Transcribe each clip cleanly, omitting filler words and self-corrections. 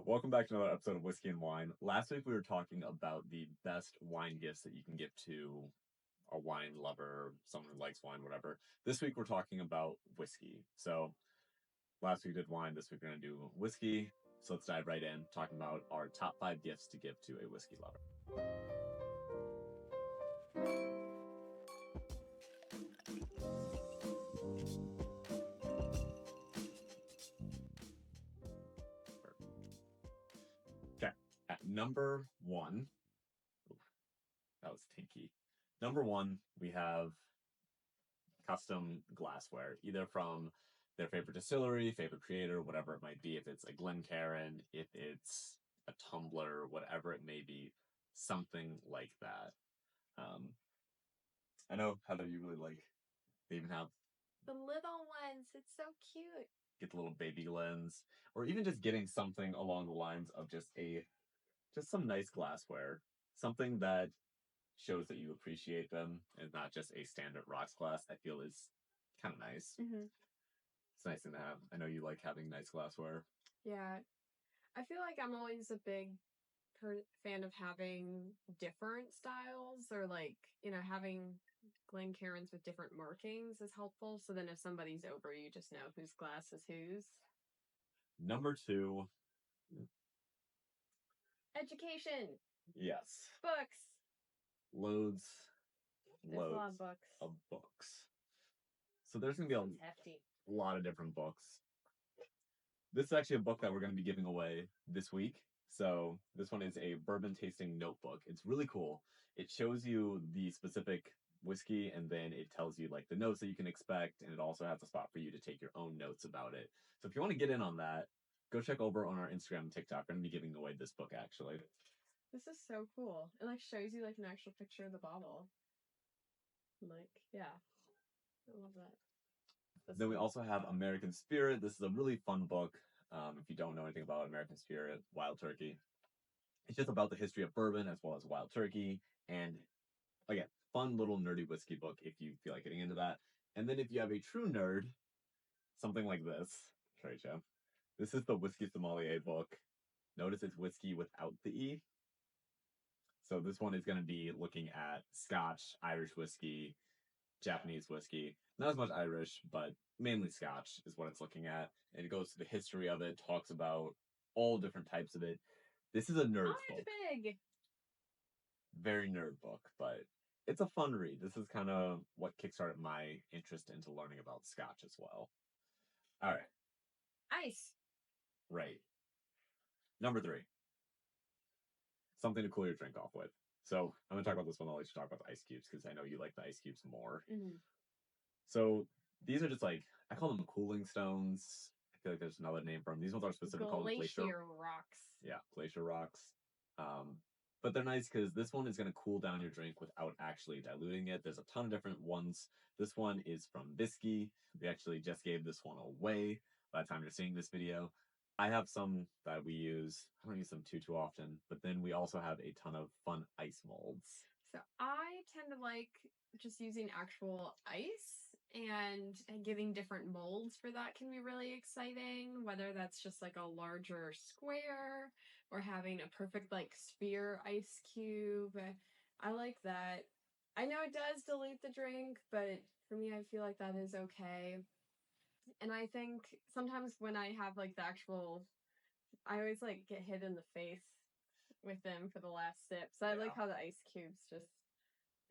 Welcome back to another episode of Whiskey and Wine. Last week we were talking about the best wine gifts that you can give to a wine lover, someone who likes wine, whatever. This week we're talking about whiskey. So last week we did wine, this week we're going to do whiskey. So let's dive right in, talking about our top 5 gifts to give to a whiskey lover. Okay, at number 1, that was tinky. Number 1, we have custom glassware, either from their favorite distillery, favorite creator, whatever it might be. If it's a Glencairn, if it's a tumbler, whatever it may be, something like that. I know, Heather, you really like, they even have The little ones, it's so cute. get the little baby lens, or even just getting something along the lines of just some nice glassware, something that shows that you appreciate them and not just a standard rocks glass. I feel is kind of nice. Mm-hmm. It's a nice thing to have. I know you like having nice glassware. Yeah, I feel like I'm always a big fan of having different styles, or having Glencairns with different markings is helpful. So then if somebody's over, you just know whose glass is whose. Number 2, Education, yes, books. loads, There's a lot of loads books. of books. So there's going to be It's hefty. a lot of different books. This is actually a book that we're going to be giving away this week. So this one is a bourbon tasting notebook. It's really cool. It shows you the specific whiskey and then it tells you like the notes that you can expect, and it also has a spot for you to take your own notes about it. So if you want to get in on that, go check over on our Instagram and TikTok. We're going to be giving away this book actually. This is so cool. It shows you an actual picture of the bottle. Yeah, I love that. Then we also have American Spirit. This is a really fun book. If you don't know anything about American Spirit, Wild Turkey, it's just about the history of bourbon as well as Wild Turkey. And again, fun little nerdy whiskey book if you feel like getting into that. And then if you have a true nerd, something like this. Sorry, Joe. This is the Whiskey Sommelier book. Notice it's whiskey without the E. So this one is going to be looking at Scotch, Irish whiskey, Japanese whiskey. Not as much Irish, but mainly Scotch is what it's looking at. And it goes to the history of it, talks about all different types of it. This is a nerd book. Big. Very nerd book, but it's a fun read. This is kind of what kickstarted my interest into learning about Scotch as well. All right. Ice. Right. Number 3. Something to cool your drink off with. So I'm going to talk about this one. I'll let you talk about the ice cubes because I know you like the ice cubes more. Mm-hmm. So these are just I call them cooling stones. I feel like there's another name for them. These ones are specifically called glacier rocks. Yeah, glacier rocks. But they're nice because this one is going to cool down your drink without actually diluting it. There's a ton of different ones. This one is from Bisky. We actually just gave this one away by the time you're seeing this video. I have some that we use. I don't use them too often. But then we also have a ton of fun ice molds. So I tend to like just using actual ice, and giving different molds for that can be really exciting, whether that's just a larger square or having a perfect sphere ice cube. I like that. I know it does dilute the drink, but for me I feel like that is okay. And I think sometimes when I have the actual, I always get hit in the face with them for the last sip. So I like how the ice cubes just,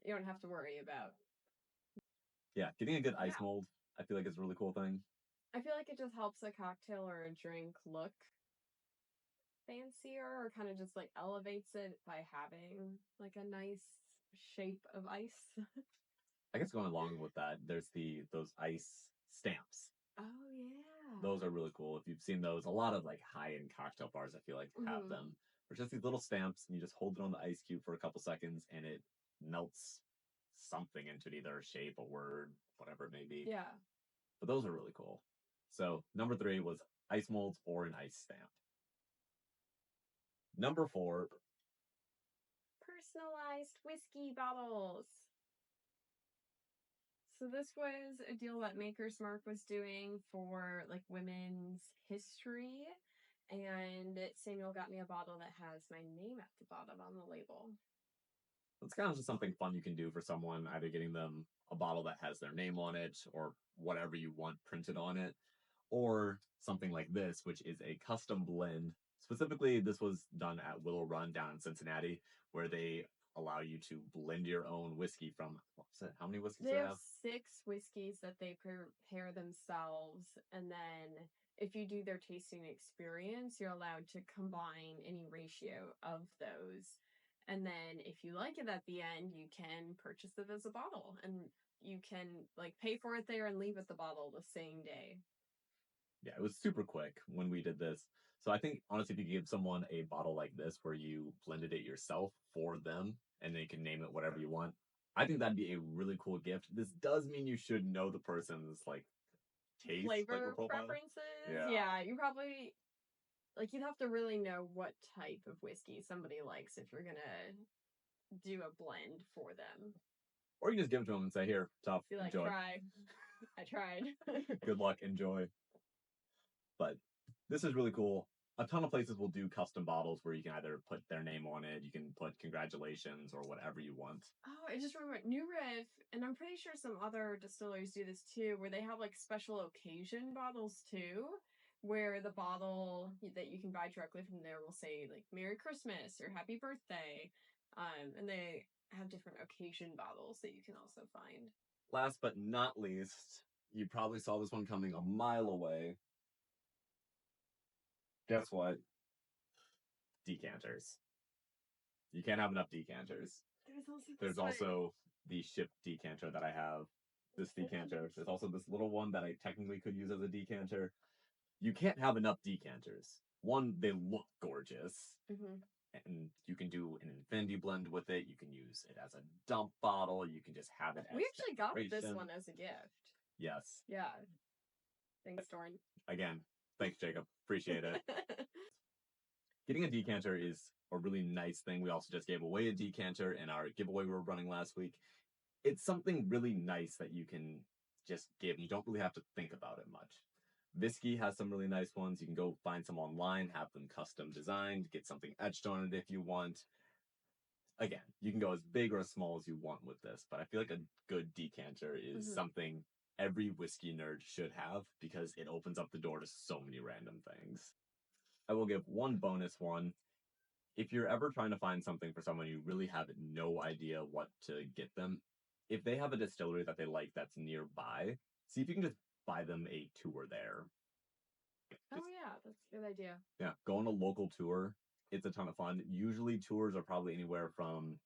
you don't have to worry about. Yeah, getting a good ice mold, I feel like is a really cool thing. I feel like it just helps a cocktail or a drink look fancier, or kind of just elevates it by having a nice shape of ice. I guess going along with that, there's those ice stamps. Oh yeah. Those are really cool. If you've seen those, a lot of high-end cocktail bars, I feel like, have them. They're just these little stamps, and you just hold it on the ice cube for a couple seconds, and it melts something into either a shape, a word, whatever it may be. Yeah. But those are really cool. So number 3 was ice molds or an ice stamp. Number 4. Personalized whiskey bottles. So this was a deal that Maker's Mark was doing for women's history. and Samuel got me a bottle that has my name at the bottom on the label. It's kind of just something fun you can do for someone, either getting them a bottle that has their name on it or whatever you want printed on it, or something like this, which is a custom blend. Specifically, this was done at Willow Run down in Cincinnati, where they allow you to blend your own whiskey from, what's it, how many whiskeys They do they have have? 6 whiskeys that they prepare themselves, and then if you do their tasting experience, you're allowed to combine any ratio of those. And then if you like it at the end, you can purchase it as a bottle, and you can like pay for it there and leave at the bottle the same day. Yeah, it was super quick when we did this. So I think honestly, if you give someone a bottle like this where you blended it yourself for them and they can name it whatever you want, I think that'd be a really cool gift. This does mean you should know the person's like taste, flavor Flavor profile. preferences, Yeah. yeah, you probably like you'd have to really know what type of whiskey somebody likes if you're gonna do a blend for them. Or you just give it to them and say, here, tough, Be like, enjoy. try. I tried. Good luck, enjoy. But this is really cool. A ton of places will do custom bottles where you can either put their name on it, you can put congratulations or whatever you want. Oh, I just remember New Riff, and I'm pretty sure some other distilleries do this too, where they have like special occasion bottles too, where the bottle that you can buy directly from there will say like Merry Christmas or Happy Birthday. And they have different occasion bottles that you can also find. Last but not least, you probably saw this one coming a mile away. Guess what? Decanters. You can't have enough decanters. There's also the shipped decanter that I have. This decanter. There's also this little one that I technically could use as a decanter. You can't have enough decanters. One, they look gorgeous. Mm-hmm. And you can do an infinity blend with it. You can use it as a dump bottle. You can just have it as We actually got this decoration. one as a gift. Yes. Yeah. Thanks, Dorn. Again, thanks, Jacob. Appreciate it. Getting a decanter is a really nice thing. We also just gave away a decanter in our giveaway we were running last week. It's something really nice that you can just give. You don't really have to think about it much. Whiskey has some really nice ones. You can go find some online, have them custom designed, get something etched on it if you want. Again, you can go as big or as small as you want with this, but I feel like a good decanter is something every whiskey nerd should have because it opens up the door to so many random things. I will give one bonus one. If you're ever trying to find something for someone you really have no idea what to get them, if they have a distillery that they like that's nearby, see if you can just buy them a tour there. Oh yeah, that's a good idea. Yeah, go on a local tour. It's a ton of fun. Usually tours are probably anywhere from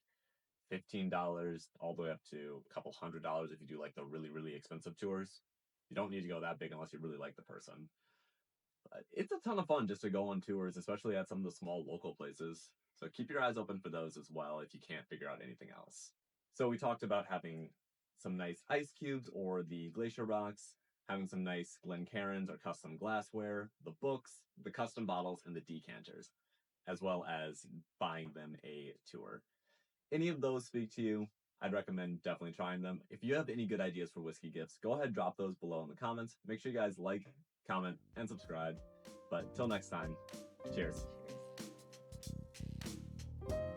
$15 all the way up to a couple $100 if you do like the really, really expensive tours. You don't need to go that big unless you really like the person. But it's a ton of fun just to go on tours, especially at some of the small local places. So keep your eyes open for those as well if you can't figure out anything else. So we talked about having some nice ice cubes or the glacier rocks, having some nice Glencairns or custom glassware, the books, the custom bottles, and the decanters, as well as buying them a tour. Any of those speak to you, I'd recommend definitely trying them. If you have any good ideas for whiskey gifts, go ahead, drop those below in the comments. Make sure you guys like, comment, and subscribe. But till next time, cheers. Cheers.